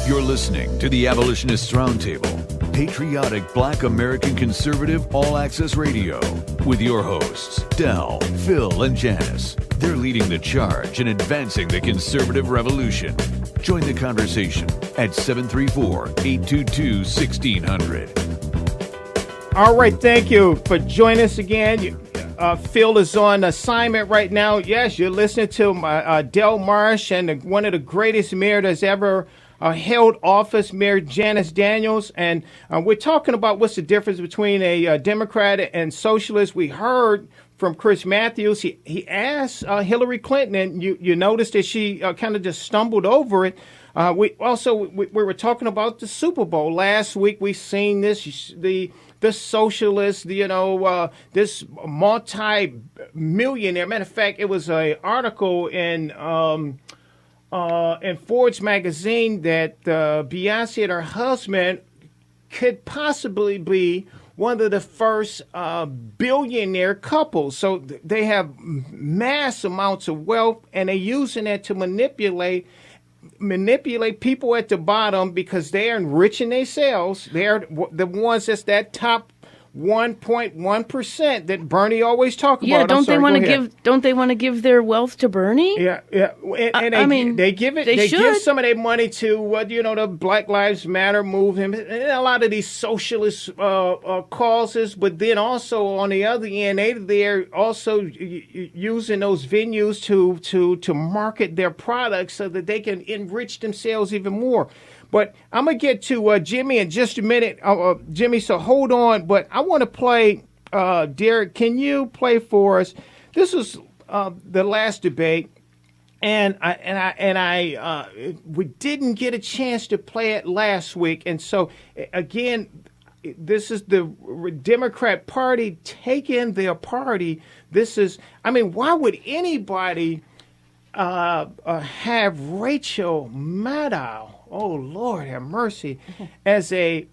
You're listening to the Abolitionist Roundtable, patriotic Black American conservative all-access radio, with your hosts, Del, Phil, and Janice. They're leading the charge in advancing the conservative revolution. Join the conversation at 734-822-1600. All right, thank you for joining us again. Phil is on assignment right now. Yes, you're listening to Del Marsh and one of the greatest mayors that's ever held office, Mayor Janice Daniels. And we're talking about what's the difference between a Democrat and socialist. We heard from Chris Matthews. He asked Hillary Clinton, and you noticed that she kind of just stumbled over it. We were talking about the Super Bowl last week. We seen this, the socialist, this multi-millionaire. Matter of fact, it was an article in Forbes magazine that Beyonce and her husband could possibly be one of the first billionaire couples. So they have mass amounts of wealth, and they're using that to manipulate people at the bottom because they are enriching themselves. They're the ones that's that top 1.1% that Bernie always talk about. Yeah, don't they want to give their wealth to Bernie? Yeah. And they give it. They give some of their money to the Black Lives Matter movement and a lot of these socialist causes. But then also on the other end, they're also using those venues to market their products so that they can enrich themselves even more. But I'm going to get to Jimmy in just a minute, Jimmy, so hold on. But I want to play, Derek, can you play for us? This is the last debate, and we didn't get a chance to play it last week. And so, again, this is the Democrat Party taking their party. Why would anybody have Rachel Maddow, oh Lord have mercy, as a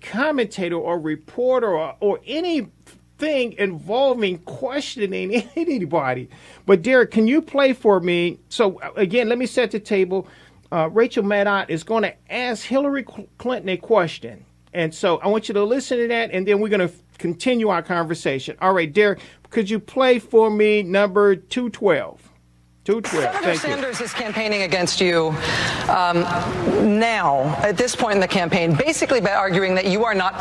commentator or reporter or anything involving questioning anybody? But Derek, can you play for me? So again, let me set the table. Rachel Maddow is going to ask Hillary Clinton a question. And so I want you to listen to that, and then we're going to continue our conversation. All right, Derek, could you play for me number 212? Senator Sanders is campaigning against you now, at this point in the campaign, basically by arguing that you are not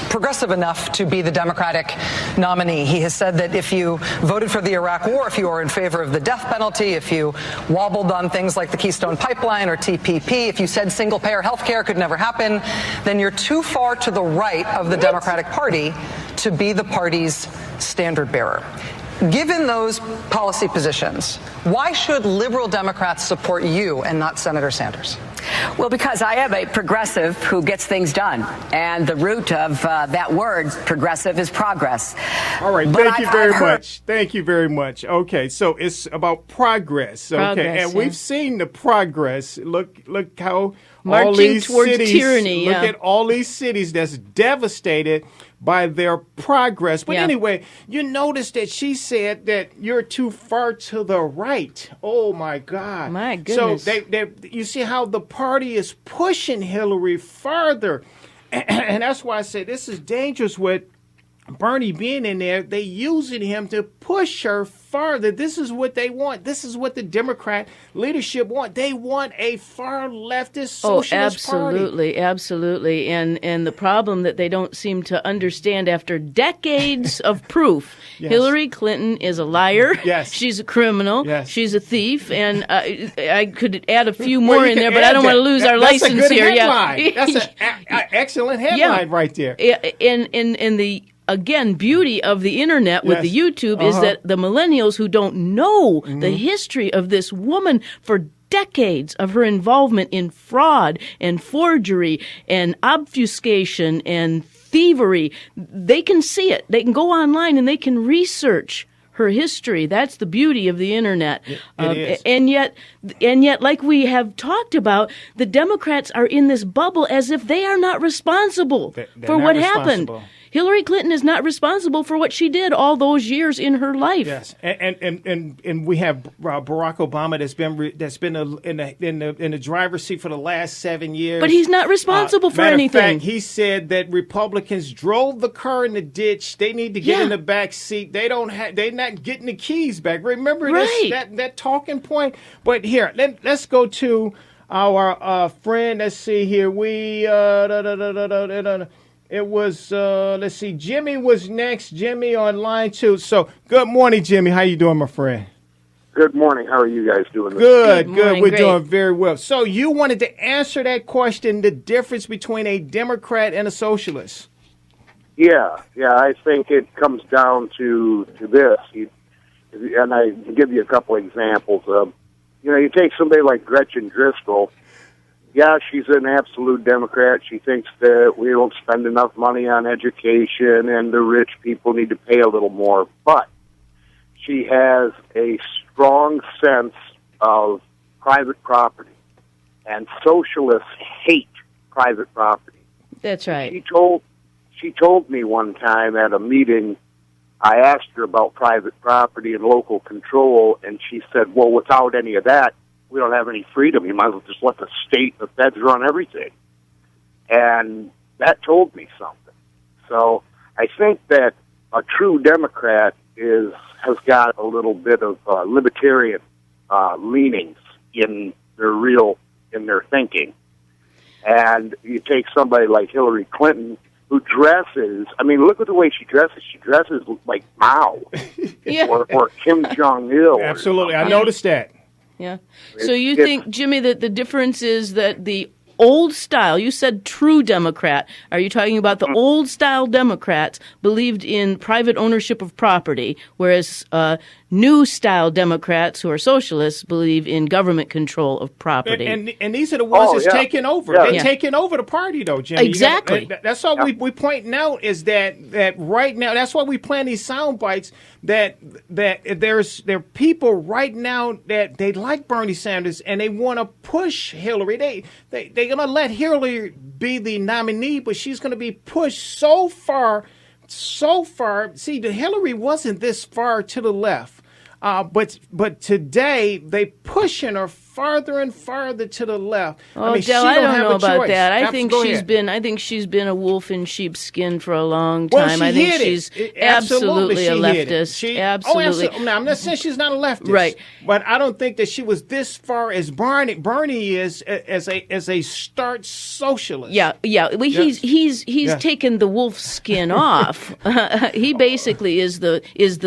progressive enough to be the Democratic nominee. He has said that if you voted for the Iraq War, if you are in favor of the death penalty, if you wobbled on things like the Keystone Pipeline or TPP, if you said single-payer health care could never happen, then you're too far to the right of the Democratic Party to be the party's standard bearer. Given those policy positions, why should liberal Democrats support you and not Senator Sanders? Well, because I am a progressive who gets things done. And the root of that word, progressive, is progress. All right. Thank you very much. Thank you very much. Okay. So it's about progress. Okay. And we've seen the progress. Look how marching all these towards cities, tyranny. Look at all these cities that's devastated by their progress. But anyway, you notice that she said that you're too far to the right. Oh, my God. My goodness. So you see how the party is pushing Hillary further. And that's why I say this is dangerous with Bernie being in there. They using him to push her further. This is what they want. This is what the Democrat leadership want. They want a far leftist socialist party. Absolutely. And the problem that they don't seem to understand after decades of proof, Hillary Clinton is a liar. Yes. She's a criminal. Yes. She's a thief. And I could add a few more in there, but I don't want to lose our license That's a good here. Headline. That's an excellent headline right there. And the again, beauty of the internet with the YouTube is that the millennials who don't know the history of this woman for decades of her involvement in fraud and forgery and obfuscation and thievery, they can see it. They can go online and they can research her history. That's the beauty of the internet. It is. And yet, like we have talked about, the Democrats are in this bubble as if they are not responsible for what happened. Hillary Clinton is not responsible for what she did all those years in her life. Yes, and we have Barack Obama that's been in the driver's seat for the last 7 years. But he's not responsible for anything. Matter of fact, he said that Republicans drove the car in the ditch. They need to get in the back seat. They're not getting the keys back. Remember that talking point? But here, let's go to our friend. Let's see here. It was, let's see, Jimmy was next. Jimmy on line 2. So, good morning, Jimmy. How you doing, my friend? Good morning. How are you guys doing? Good. Morning, We're great. doing very well. So, you wanted to answer that question, the difference between a Democrat and a socialist. Yeah. I think it comes down to this. And I can give you a couple examples. You take somebody like Gretchen Driscoll. Yeah, she's an absolute Democrat. She thinks that we don't spend enough money on education and the rich people need to pay a little more. But she has a strong sense of private property. And socialists hate private property. That's right. She told me one time at a meeting, I asked her about private property and local control, and she said, well, without any of that, we don't have any freedom. You might as well just let the state, the feds run everything. And that told me something. So I think that a true Democrat has got a little bit of libertarian leanings in their thinking. And you take somebody like Hillary Clinton, who dresses, look at the way she dresses. She dresses like Mao or Kim Jong-il. Absolutely. I noticed that. Yeah. So you think, Jimmy, that the difference is that the old style, you said true Democrat. Are you talking about the old style Democrats believed in private ownership of property, whereas new style Democrats who are socialists believe in government control of property? And these are the ones that's taking over. Yeah. They're taking over the party, though, Jimmy. Exactly. That's all we pointing out is that right now, that's why we plan these sound bites, that there are people right now that they like Bernie Sanders and they want to push Hillary. They're going to let Hillary be the nominee, but she's going to be pushed so far. See, the Hillary wasn't this far to the left. But today they pushing her farther and farther to the left. Oh, Del, I don't know about that. I think she's been a wolf in sheep's skin for a long time. Well, I think she's absolutely a leftist. Absolutely. No, I'm not saying she's not a leftist. Right. But I don't think that she was this far as Bernie is as a starch socialist. Yeah. Well, he's taken the wolf skin off. He basically is the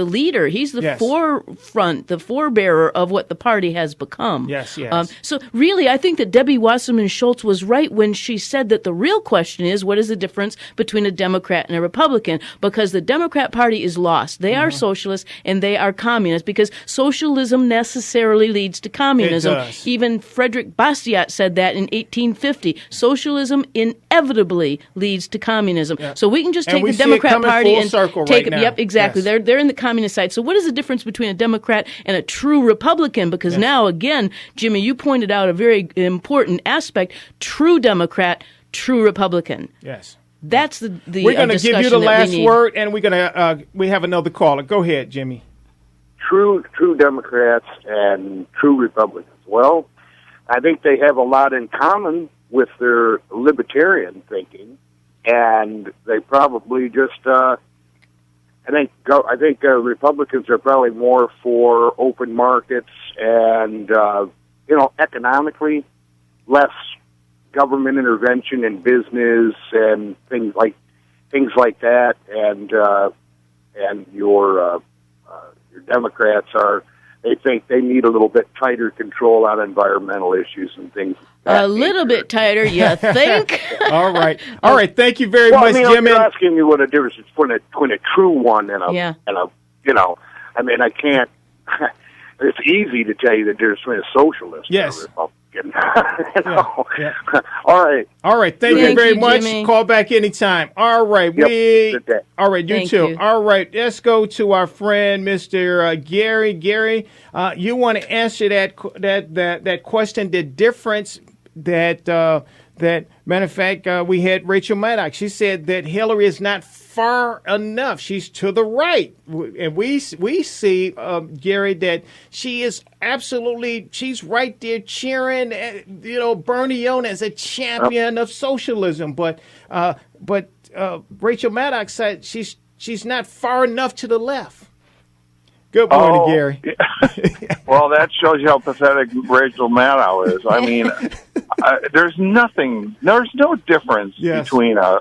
leader. He's the forefront, the forebearer of what the party has become. Yes. So really, I think that Debbie Wasserman Schultz was right when she said that the real question is, what is the difference between a Democrat and a Republican? Because the Democrat Party is lost. They are socialists and they are communists, because socialism necessarily leads to communism. It does. Even Frederick Bastiat said that in 1850. Socialism inevitably leads to communism. Yeah. So we can just And take we the see it Democrat coming Party full and circle take right now. Yep, exactly. Yes. They're in the communist side. So what is the difference between a Democrat and a true Republican? Because now, again, Jimmy, you pointed out a very important aspect: true Democrat, true Republican. Yes. That's the We're going to give you the last word. word, and we're going to we have another caller. Go ahead, Jimmy. True Democrats and true Republicans. Well, I think they have a lot in common with their libertarian thinking, and they probably just. I think Republicans are probably more for open markets and economically less government intervention in business and things like that. And your Democrats they think they need a little bit tighter control on environmental issues and things. A little bit tighter, you think? All right. Thank you very much, Jimmy. You're asking me what a difference is between a true one and a I can't. It's easy to tell you the difference between a socialist and a Republican. Yeah. All right. Thank you very much. Jimmy. Call back anytime. All right. Good day. All right. You Thank too. you. All right. Let's go to our friend, Mr. Gary. Gary, you want to answer that question? The difference that matter of fact, we had Rachel Maddox. She said that Hillary is not far enough. She's to the right. And we see, Gary, that she is absolutely, she's right there cheering, Bernie on as a champion of socialism. But Rachel Maddow said she's not far enough to the left. Good morning, Gary. Well, that shows you how pathetic Rachel Maddow is. I mean, there's no difference between a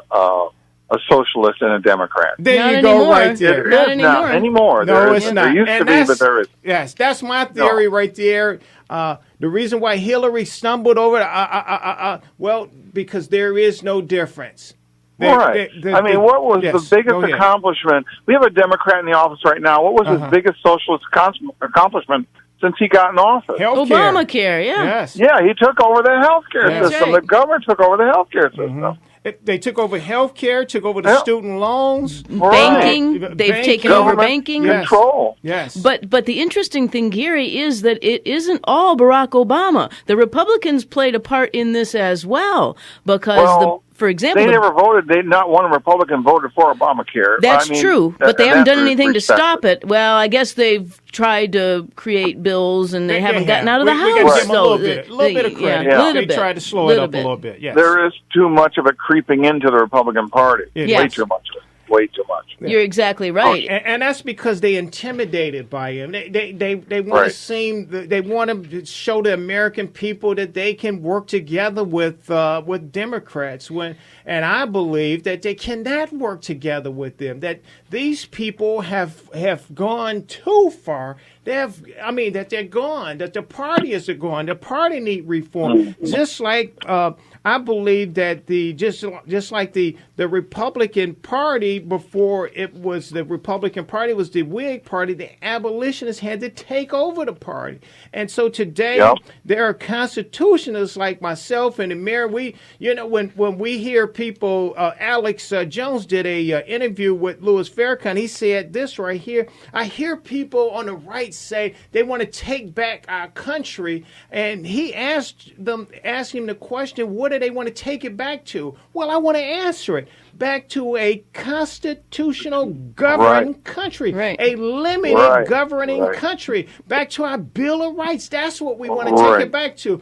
socialist and a Democrat. There not you anymore. go, right there. Not anymore. Not anymore. No, it's not. There used to be, but there is. Yes, that's my theory right there. The reason why Hillary stumbled over it, because there is no difference. Right. What was the biggest accomplishment? We have a Democrat in the office right now. What was his biggest socialist accomplishment since he got in office? Obamacare, yeah. Yes. Yeah, he took over the healthcare system. Right. The government took over the healthcare system. They took over health care, took over the student loans. Banking. They've taken over banking. Control. Yes. But the interesting thing, Gary, is that it isn't all Barack Obama. The Republicans played a part in this as well because for example, they never voted. Not one Republican voted for Obamacare. That's true, but they haven't done anything to stop it. Well, I guess they've tried to create bills, and they haven't gotten out of the house. We give them a little bit of credit. They tried to slow it up a little bit. Yes. There is too much of it creeping into the Republican Party. Yes. Way too much of it. Way too much. You're exactly right, and that's because they're intimidated by him. They want to they want to show the American people that they can work together with Democrats. And I believe that they cannot work together with them. That these people have gone too far. That they're gone. That the party is gone. The party need reform. Just like I believe that just like the Republican Party before it was the Republican Party was the Whig Party, the abolitionists had to take over the party. And so today there are constitutionalists like myself and the mayor. When we hear people, Alex Jones did a interview with Louis Farrakhan. He said this right here. I hear people on the right say they want to take back our country, and he asked him the question, what do they want to take it back to? Well, I want to answer it. Back to a constitutional governing country, a limited governing country, back to our Bill of Rights. That's what we want to take it back to.